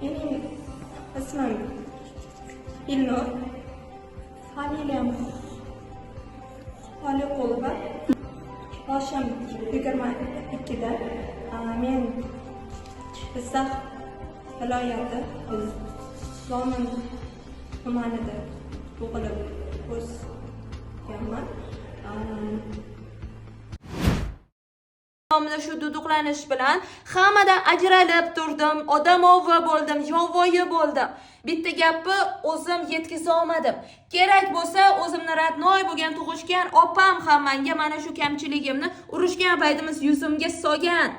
Mening ismim Ilnur, familiyam Xoliqulova. Yoshim 22da. Men Jizzax viloyati Zomin tumanida tug'ilib o'sganman. Shu duduqlanish bilan hammadan ajralib turdim, odamovi bo'ldim, yovvoyi bo'ldim. Bitta gapni o'zim yetkiza olmadim. Kerak bo'lsa, o'zimni radnoy bo'lgan tug'ishgan opam ham menga mana shu kamchiligimni urushgan paytimiz yuzimga solgan.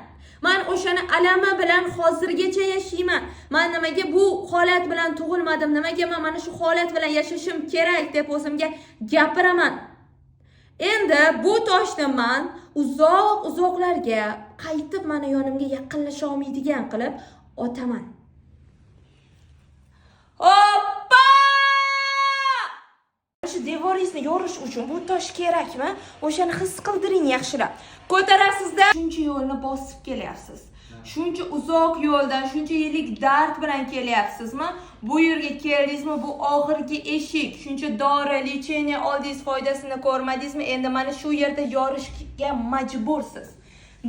Men o'shani alami bilan hozirgacha yashayman. Men nimaga bu holat bilan tug'ilmadim, nimaga men mana shu holat bilan yashashim kerak deb o'zimga gapiraman. Endi bu toshni men uzoqlarga qaytib mana yonimga yaqinlasha olmaydigan qilib otaman. Hoppa! Shu devoringizni yorish uchun bu tosh kerakmi? O'shani his qildiring yaxshilab. Ko'tarasizda shuncha yo'lni bosib kelyapsiz. Shuncha uzoq yo'ldan, shuncha yillik dard bilan kelyapsizmi? Bu yerga keldingizmi? Bu oxirgi eshik. Shuncha dori, lecheniya oldingiz, foydasini ko'rmadingizmi? Endi mana shu yerda yorishga majbursiz.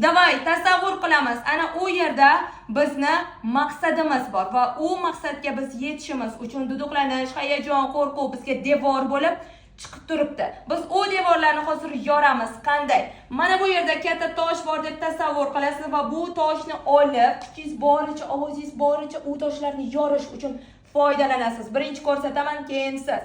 Davay, tasavvur qilamiz. Ana u yerda bizni maqsadimiz bor va u maqsadga biz yetishimiz uchun duduqlanish, hayajon, qo'rquv bizga devor bo'lib chiqib turibdi. Biz u devorlarni hozir yoramiz. Qanday? Mana bu yerda katta tosh bor deb tasavvur qilasiz va bu toshni olib, kuchingiz boricha, ovozingiz boricha u toshlarni yorish uchun foydalanasiz. Birinchi ko'rsataman, keyin siz.